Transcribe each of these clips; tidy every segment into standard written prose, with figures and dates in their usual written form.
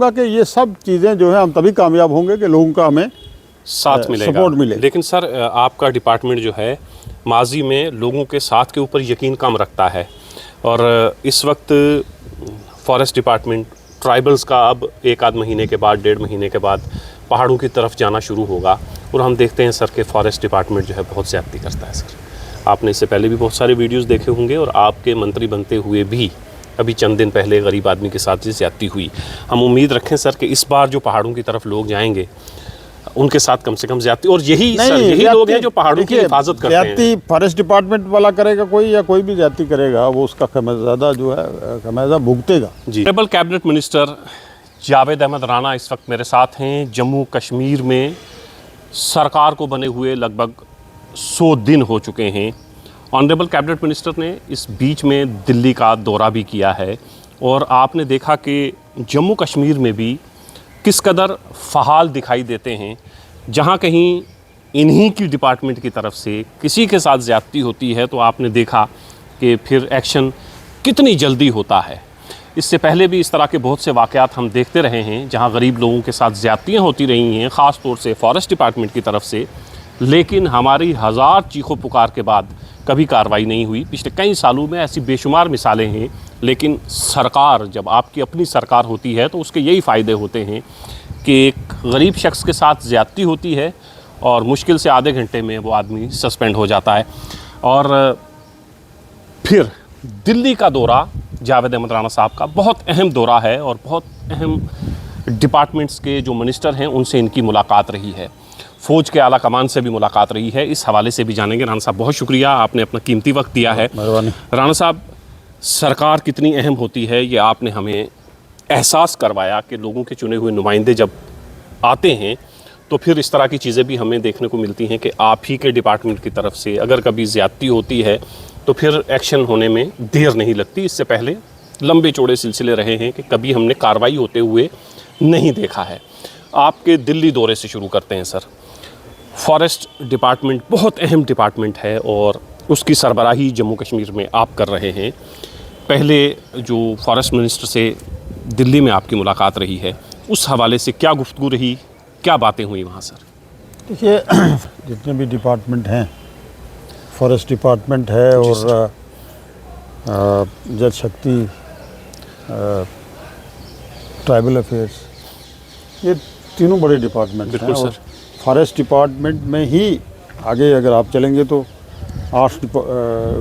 कि ये सब चीज़ें जो है हम तभी कामयाब होंगे कि लोगों का हमें साथ मिलेगा, सपोर्ट मिले। लेकिन सर आपका डिपार्टमेंट जो है माजी में लोगों के साथ के ऊपर यकीन कम रखता है और इस वक्त फॉरेस्ट डिपार्टमेंट ट्राइबल्स का अब एक आध महीने के बाद 1.5 महीने के बाद पहाड़ों की तरफ जाना शुरू होगा और हम देखते हैं सर कि फॉरेस्ट डिपार्टमेंट जो है बहुत ज़्यादती करता है। सर आपने इससे पहले भी बहुत सारे वीडियोस देखे होंगे और आपके मंत्री बनते हुए भी अभी चंद दिन पहले गरीब आदमी के साथ ज़्यादती हुई। हम उम्मीद रखें सर कि इस बार जो पहाड़ों की तरफ लोग जाएंगे उनके साथ कम से कम ज़्यादती, और यही लोग हैं जो पहाड़ों की हिफाजत करते हैं। ज़्यादती फॉरेस्ट डिपार्टमेंट वाला करेगा कोई, या कोई भी ज़्यादती करेगा वो उसका खमियाजा जो है खमियाजा भुगतेगा। जी, tribal cabinet minister Javed Ahmad Rana इस वक्त मेरे साथ हैं। जम्मू कश्मीर में सरकार को बने हुए लगभग 100 दिन हो चुके हैं। ऑनरेबल कैबिनेट मिनिस्टर ने इस बीच में दिल्ली का दौरा भी किया है और आपने देखा कि जम्मू कश्मीर में भी किस कदर फ़हाल दिखाई देते हैं। जहाँ कहीं इन्हीं की डिपार्टमेंट की तरफ से किसी के साथ ज़्यादती होती है तो आपने देखा कि फिर एक्शन कितनी जल्दी होता है। इससे पहले भी इस तरह के बहुत से वाक़यात हम देखते रहे हैं जहाँ गरीब लोगों के साथ ज़्यादतियाँ होती रही हैं, ख़ास तौर से फॉरेस्ट डिपार्टमेंट की तरफ से, लेकिन हमारी हज़ार चीखों पुकार के बाद कभी कार्रवाई नहीं हुई। पिछले कई सालों में ऐसी बेशुमार मिसालें हैं, लेकिन सरकार, जब आपकी अपनी सरकार होती है तो उसके यही फ़ायदे होते हैं कि एक गरीब शख्स के साथ ज़्यादती होती है और मुश्किल से आधे घंटे में वो आदमी सस्पेंड हो जाता है। और फिर दिल्ली का दौरा जावेद अहमद राणा साहब का बहुत अहम दौरा है और बहुत अहम डिपार्टमेंट्स के जो मिनिस्टर हैं उनसे इनकी मुलाकात रही है। फ़ौज के आला कमान से भी मुलाकात रही है। इस हवाले से भी जानेंगे। राणा साहब बहुत शुक्रिया, आपने अपना कीमती वक्त दिया है। राणा साहब, सरकार कितनी अहम होती है ये आपने हमें एहसास करवाया कि लोगों के चुने हुए नुमाइंदे जब आते हैं तो फिर इस तरह की चीज़ें भी हमें देखने को मिलती हैं कि आप ही के डिपार्टमेंट की तरफ से अगर कभी ज़्यादती होती है तो फिर एक्शन होने में देर नहीं लगती। इससे पहले लंबे चौड़े सिलसिले रहे हैं कि कभी हमने कार्रवाई होते हुए नहीं देखा है। आपके दिल्ली दौरे से शुरू करते हैं सर। फॉरेस्ट डिपार्टमेंट बहुत अहम डिपार्टमेंट है और उसकी सरबराही जम्मू कश्मीर में आप कर रहे हैं। पहले जो फॉरेस्ट मिनिस्टर से दिल्ली में आपकी मुलाकात रही है उस हवाले से क्या गुफ्तगू रही, क्या बातें हुई वहाँ सर? देखिए, जितने भी डिपार्टमेंट हैं, फॉरेस्ट डिपार्टमेंट है और जल शक्ति, ट्राइबल अफेयर्स, ये तीनों बड़े डिपार्टमेंट हैं। और फॉरेस्ट डिपार्टमेंट में ही आगे अगर आप चलेंगे तो 8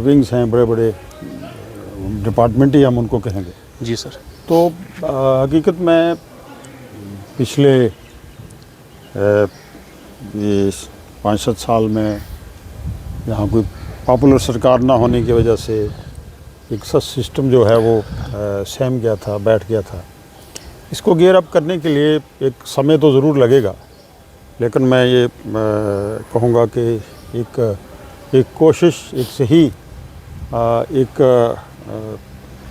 विंग्स हैं, बड़े बड़े डिपार्टमेंट ही हम उनको कहेंगे। जी सर। तो हकीकत में पिछले ये 5-7 साल में यहाँ कोई पॉपुलर सरकार ना होने की वजह से एक सिस्टम जो है वो सहम गया था, बैठ गया था। इसको गियर अप करने के लिए एक समय तो ज़रूर लगेगा, लेकिन मैं ये कहूँगा कि एक कोशिश, एक सही एक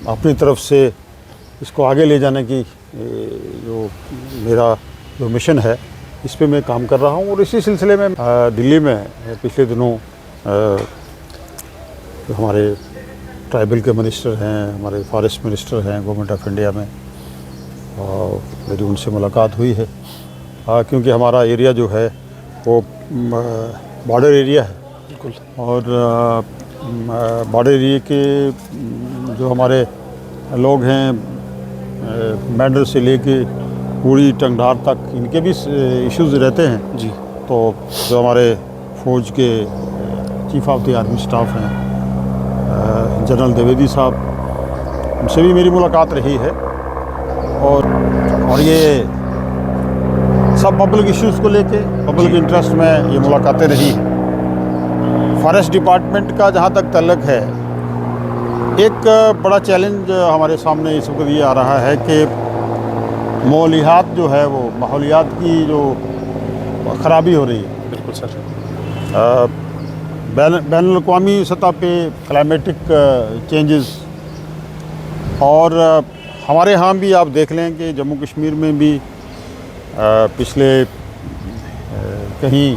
अपनी तरफ से इसको आगे ले जाने की जो मेरा जो मिशन है इस पे मैं काम कर रहा हूँ। और इसी सिलसिले में दिल्ली में पिछले दिनों हमारे ट्राइबल के मिनिस्टर हैं, हमारे फॉरेस्ट मिनिस्टर हैं गवर्नमेंट ऑफ इंडिया में, और मेरी उनसे मुलाकात हुई है। क्योंकि हमारा एरिया जो है वो बॉर्डर एरिया है। बिल्कुल। और बॉर्डर एरिया के जो हमारे लोग हैं, मैंडर से लेके पूरी टंगधार तक, इनके भी इश्यूज़ रहते हैं। जी। तो जो हमारे फ़ौज के chief of the army staff हैं, जनरल द्विवेदी साहब, उनसे भी मेरी मुलाकात रही है। और ये सब पब्लिक इश्यूज़ को लेके, पब्लिक इंटरेस्ट में ये मुलाकातें रही हैं। फॉरेस्ट डिपार्टमेंट का जहाँ तक तल्लक है, एक बड़ा चैलेंज हमारे सामने इस वक्त ये आ रहा है कि माहौलियात जो है वो माहौलियात की जो ख़राबी हो रही है। बिल्कुल सर। बैनुल-अक़वामी सतह पे क्लाइमेटिक चेंजेस, और हमारे यहाँ भी आप देख लें कि जम्मू कश्मीर में भी पिछले कहीं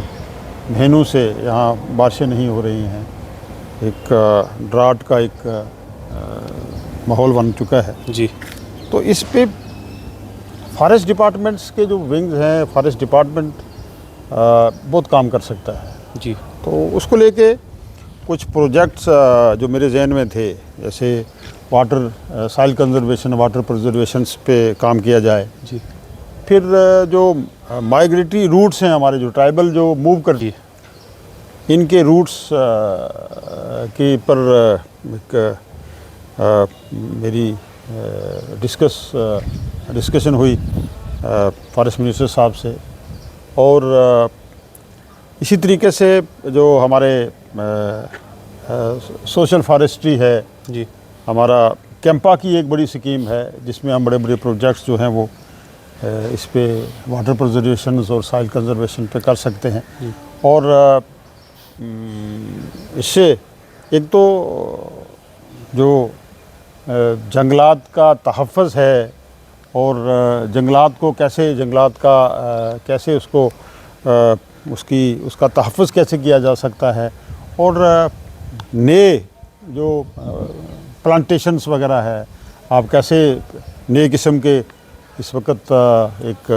महीनों से यहाँ बारिशें नहीं हो रही हैं। एक ड्राट का एक माहौल बन चुका है। जी। तो इस पे फॉरेस्ट डिपार्टमेंट्स के जो विंग्स हैं, फॉरेस्ट डिपार्टमेंट बहुत काम कर सकता है। जी तो उसको लेके कुछ प्रोजेक्ट्स जो मेरे जहन में थे, जैसे water soil conservation, water preservation पे काम किया जाए। जी फिर जो माइग्रेटरी रूट्स हैं हमारे, जो ट्राइबल जो मूव करती है, इनके रूट्स के पर एक मेरी डिस्कशन हुई फॉरेस्ट मिनिस्टर साहब से। और इसी तरीके से जो हमारे सोशल फॉरेस्ट्री है, जी हमारा कैंपा की एक बड़ी स्कीम है जिसमें हम बड़े बड़े प्रोजेक्ट्स जो हैं वो इस पे वाटर प्रिजर्वेशन और सॉइल कंजर्वेशन पे कर सकते हैं। और इससे एक तो जो जंगलात का तहफ़्फ़ुज़ है और जंगलात को कैसे, जंगलात का कैसे उसको उसका तहफ़्फ़ुज़ कैसे किया जा सकता है, और नए जो प्लांटेशंस वगैरह है, आप कैसे नए किस्म के इस वक्त एक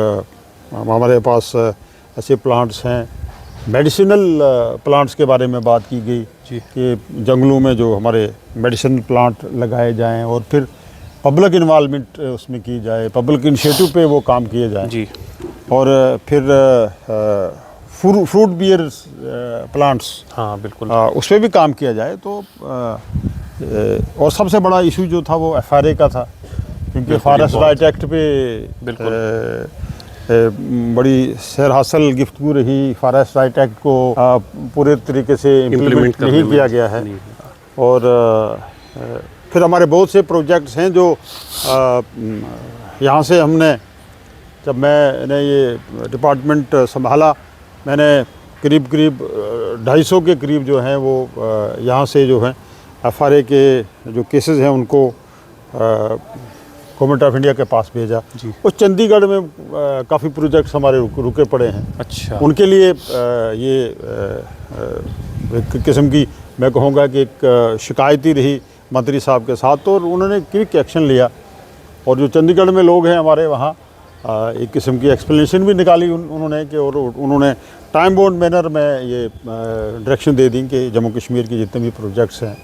हमारे पास ऐसे प्लांट्स हैं, मेडिसिनल प्लांट्स के बारे में बात की गई कि जंगलों में जो हमारे मेडिसिनल प्लांट लगाए जाएं और फिर पब्लिक इन्वॉल्वमेंट उसमें की जाए, पब्लिक इनिशिएटिव पे वो काम किए जाएं। जी और फिर फ्रूट बियर प्लांट्स, हाँ बिल्कुल, उस पर भी काम किया जाए। तो और सबसे बड़ा इशू जो था वो FRA का था, क्योंकि फॉरेस्ट राइट एक्ट पे बड़ी सैर हासिल गिफ्तगू रही। फॉरेस्ट राइट एक्ट को पूरे तरीके से इम्प्लीमेंट नहीं किया गया है। और फिर हमारे बहुत से प्रोजेक्ट्स हैं जो यहाँ से हमने, जब मैंने ये डिपार्टमेंट संभाला, मैंने करीब 250 के करीब जो हैं वो यहाँ से जो हैं FRA के जो केसेस हैं उनको गवर्नमेंट ऑफ इंडिया के पास भेजा। और चंडीगढ़ में काफ़ी प्रोजेक्ट्स हमारे रुके पड़े हैं। अच्छा, उनके लिए ये एक किस्म की, मैं कहूँगा कि एक शिकायती रही मंत्री साहब के साथ, तो उन्होंने क्विक एक्शन लिया। और जो चंडीगढ़ में लोग हैं हमारे, वहाँ एक किस्म की एक्सप्लेनेशन भी निकाली उन्होंने कि, और उन्होंने टाइम बाउंड मैनर में ये डायरेक्शन दे दी कि जम्मू कश्मीर के जितने भी प्रोजेक्ट्स हैं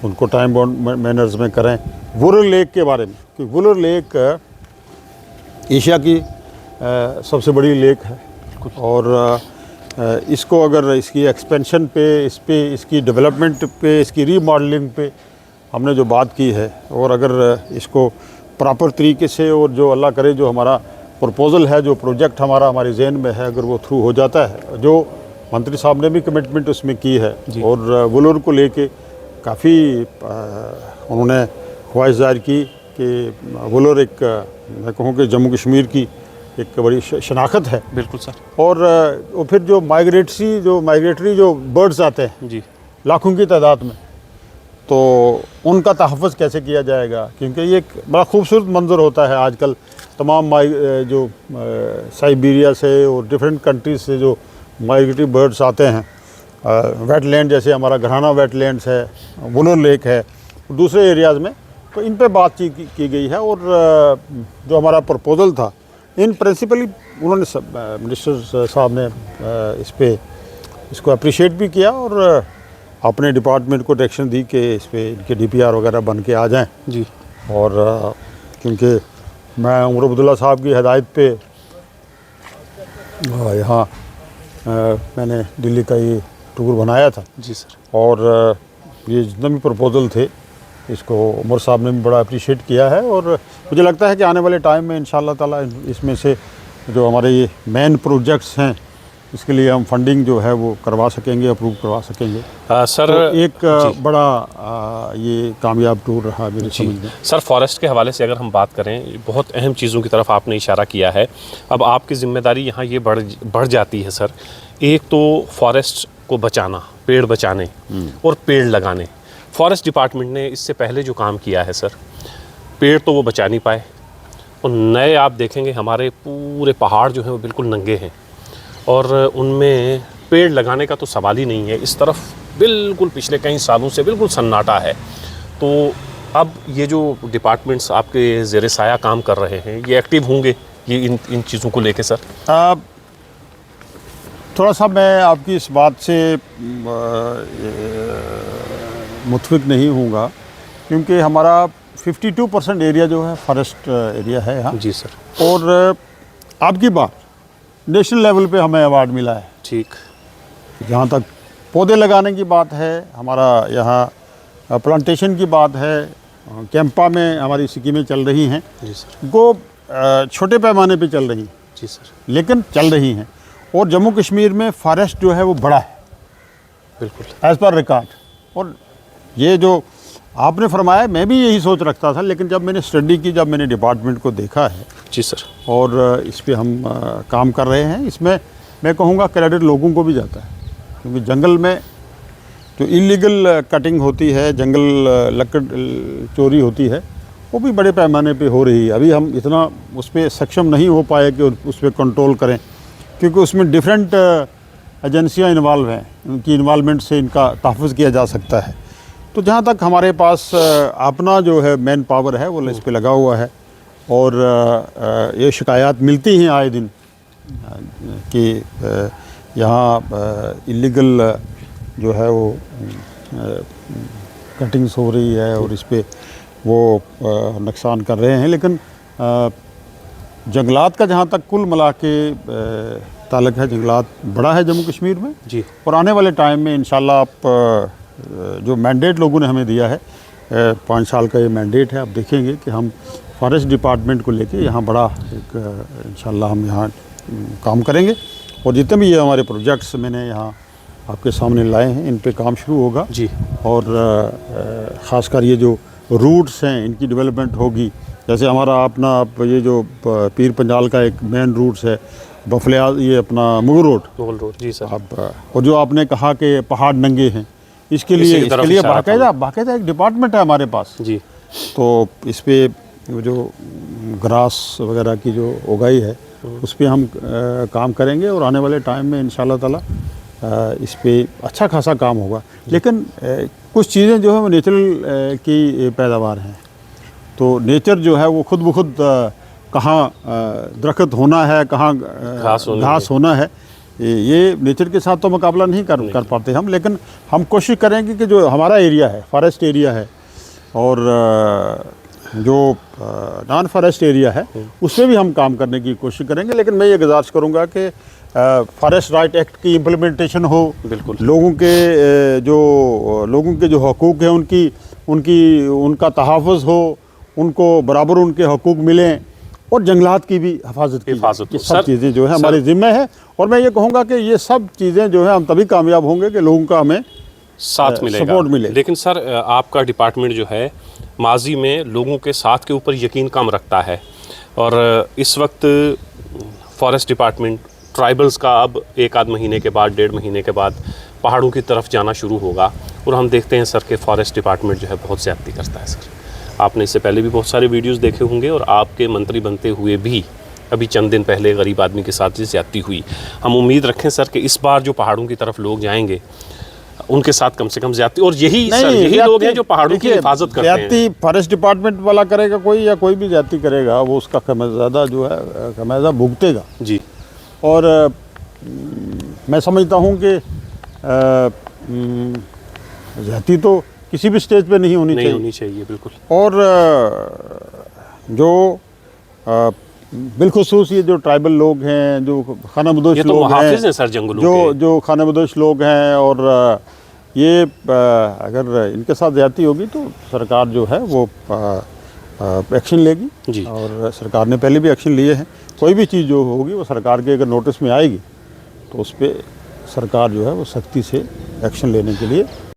उनको टाइम बाउंड मैनर्स में करें। वुलर लेक के बारे में, क्योंकि वुलर लेक एशिया की सबसे बड़ी लेक है, और इसको अगर इसकी एक्सपेंशन पे, इसकी डेवलपमेंट पे, इसकी रीमॉडलिंग पे हमने जो बात की है, और अगर इसको प्रॉपर तरीके से, और जो अल्लाह करे जो हमारा प्रपोज़ल है, जो प्रोजेक्ट हमारे जहन में है, अगर वो थ्रू हो जाता है, जो मंत्री साहब ने भी कमिटमेंट उसमें की है, और वुलर को लेके काफ़ी उन्होंने ख्वाहिश जाहिर की कि वुलर एक, मैं कहूँ कि जम्मू कश्मीर की एक बड़ी शनाख्त है। बिल्कुल सर। और फिर जो माइग्रेटरी जो बर्ड्स आते हैं जी, लाखों की तादाद में, तो उनका तहफ़्फ़ुज़ कैसे किया जाएगा, क्योंकि ये एक बड़ा खूबसूरत मंज़र होता है आजकल। तमाम जो साइबेरिया से और डिफरेंट कंट्रीज से जो माइग्रेटरी बर्ड्स आते हैं, वेटलैंड जैसे हमारा घराना वेटलैंड्स है, वुलर लेक है, दूसरे एरियाज़ में, तो इन पे बातचीत की गई है। और जो हमारा प्रपोज़ल था, इन प्रिंसिपली उन्होंने मिनिस्टर साहब ने इसको अप्रिशिएट भी किया, और अपने डिपार्टमेंट को डायरेक्शन दी कि इस पे इनके DPR वगैरह बन के आ जाएं। जी। और क्योंकि मैं उमर अब्दुल्ला साहब की हिदायत पे यहाँ मैंने दिल्ली का ये टूर बनाया था। जी सर। और ये जितने भी प्रपोज़ल थे, इसको उमर साहब ने भी बड़ा अप्रिशिएट किया है। और मुझे लगता है कि आने वाले टाइम में इंशाअल्लाह ताला इसमें से जो हमारे ये मेन प्रोजेक्ट्स हैं, इसके लिए हम फंडिंग जो है वो करवा सकेंगे, अप्रूव करवा सकेंगे। सर, तो एक बड़ा ये कामयाब टूर रहा मेरे समझ में। सर, फॉरेस्ट के हवाले से अगर हम बात करें, बहुत अहम चीज़ों की तरफ आपने इशारा किया है। अब आपकी ज़िम्मेदारी यहाँ ये बढ़ जाती है सर। एक तो फॉरेस्ट को बचाना, पेड़ बचाने और पेड़ लगाने। फॉरेस्ट डिपार्टमेंट ने इससे पहले जो काम किया है सर, पेड़ तो वो बचा नहीं पाए, और नए आप देखेंगे हमारे पूरे पहाड़ जो हैं वो बिल्कुल नंगे हैं, और उनमें पेड़ लगाने का तो सवाल ही नहीं है। इस तरफ बिल्कुल पिछले कई सालों से बिल्कुल सन्नाटा है। तो अब ये जो डिपार्टमेंट्स आपके ज़ेरे साया काम कर रहे हैं, ये एक्टिव होंगे ये इन चीज़ों को लेके सर? थोड़ा सा मैं आपकी इस बात से मुतफिक नहीं हूँगा, क्योंकि हमारा 52% एरिया जो है फॉरेस्ट एरिया है यहाँ। जी सर। और आपकी बात नेशनल लेवल पे हमें अवार्ड मिला है। ठीक। जहाँ तक पौधे लगाने की बात है, हमारा यहाँ प्लांटेशन की बात है, कैंपा में हमारी स्कीमें चल रही हैं। जी सर। वो छोटे पैमाने पे चल रही हैं। जी सर। लेकिन चल रही हैं। और जम्मू कश्मीर में फॉरेस्ट जो है वो बड़ा है, बिल्कुल एज़ पर रिकॉर्ड। और ये जो आपने फरमाया, मैं भी यही सोच रखता था, लेकिन जब मैंने स्टडी की, जब मैंने डिपार्टमेंट को देखा है, जी सर, और इस पे हम काम कर रहे हैं, इसमें मैं कहूँगा क्रेडिट लोगों को भी जाता है। क्योंकि जंगल में जो इलीगल कटिंग होती है, जंगल लकड़ चोरी होती है, वो भी बड़े पैमाने पे हो रही है। अभी हम इतना उस पर सक्षम नहीं हो पाए कि उस पर कंट्रोल करें, क्योंकि उसमें डिफरेंट एजेंसियां इन्वॉल्व हैं, उनकी इन्वॉल्वमेंट से इनका तहफ़्फ़ुज़ किया जा सकता है। तो जहाँ तक हमारे पास अपना जो है मैन पावर है वो इस पे लगा हुआ है। और ये शिकायत मिलती हैं आए दिन कि यहाँ इलीगल जो है वो कटिंग्स हो रही है और इस पे वो नुकसान कर रहे हैं। लेकिन जंगलात का जहाँ तक कुल मिला के ताल्लुक़ है, जंगलात बड़ा है जम्मू कश्मीर में जी। और आने वाले टाइम में इंशाल्लाह आप जो मैंडेट लोगों ने हमें दिया है, 5 साल का ये मैंडेट है, आप देखेंगे कि हम फॉरेस्ट डिपार्टमेंट को लेके यहाँ बड़ा एक इंशाल्लाह हम यहाँ काम करेंगे। और जितने भी ये हमारे प्रोजेक्ट्स मैंने यहाँ आपके सामने लाए हैं, इन पे काम शुरू होगा जी। और ख़ासकर ये जो रूट्स हैं इनकी डेवलपमेंट होगी। जैसे हमारा अपना ये जो पीर पंजाल का एक मेन रूट्स है, बफलिया, ये अपना मुगल रोड। जी सर। अब और जो आपने कहा कि पहाड़ नंगे हैं, इसके लिए बाकायदा एक डिपार्टमेंट है हमारे पास जी। तो इस पे जो ग्रास वगैरह की जो उगाई है उस पे हम काम करेंगे और आने वाले टाइम में इंशाल्लाह ताला इस पे अच्छा खासा काम होगा। लेकिन कुछ चीज़ें जो है वो नेचुरल की पैदावार हैं। तो नेचर जो है वो खुद ब खुद कहाँ दरख्त होना है, कहाँ घास होना है, ये नेचर के साथ तो मुकाबला नहीं कर पाते हम। लेकिन हम कोशिश करेंगे कि जो हमारा एरिया है, फॉरेस्ट एरिया है, और जो नॉन फॉरेस्ट एरिया है उसमें भी हम काम करने की कोशिश करेंगे। लेकिन मैं ये गुजारिश करूँगा कि फॉरेस्ट राइट एक्ट की इम्प्लीमेंटेशन हो, बिल्कुल लोगों के जो हकूक़ हैं उनका तहफ़्फ़ुज़ हो, उनको बराबर उनके हकूक़ मिलें, और जंगलात की भी हिफाजत की। ये सब चीज़ें जो है हमारे ज़िम्मे है। और मैं ये कहूँगा कि ये सब चीज़ें जो है हम तभी कामयाब होंगे कि लोगों का हमें साथ मिलेगा, सपोर्ट मिले। लेकिन सर आपका डिपार्टमेंट जो है माजी में लोगों के साथ के ऊपर यकीन कम रखता है, और इस वक्त फॉरेस्ट डिपार्टमेंट ट्राइबल्स का अब 1 आध महीने के बाद, 1.5 महीने के बाद पहाड़ों की तरफ जाना शुरू होगा। और हम देखते हैं सर कि फॉरेस्ट डिपार्टमेंट जो है बहुत ज़्यादती करता है। सर आपने इससे पहले भी बहुत सारे वीडियोस देखे होंगे, और आपके मंत्री बनते हुए भी अभी चंद दिन पहले गरीब आदमी के साथ ही ज़्यादती हुई। हम उम्मीद रखें सर कि इस बार जो पहाड़ों की तरफ लोग जाएंगे उनके साथ कम से कम ज़्यादती, और यही लोग हैं जो पहाड़ों की हिफाजत करते हैं। ज़्यादती फॉरेस्ट डिपार्टमेंट वाला करेगा कोई, या कोई भी ज़्यादती करेगा, वो उसका खमियाजा जो है खमियाजा भुगतेगा जी। और मैं समझता हूँ कि ज़्यादती तो किसी भी स्टेज पे नहीं होनी चाहिए बिल्कुल। और जो बिलखुसूस ये जो ट्राइबल लोग हैं, जो खानाबदोश लोग हैं, सर जंगलों जो खानाबदोश लोग हैं, और ये अगर इनके साथ ज़्यादती होगी तो सरकार जो है वो एक्शन लेगी जी। और सरकार ने पहले भी एक्शन लिए हैं। कोई भी चीज़ जो होगी वो सरकार के अगर नोटिस में आएगी तो उस पर सरकार जो है वो सख्ती से एक्शन लेने के लिए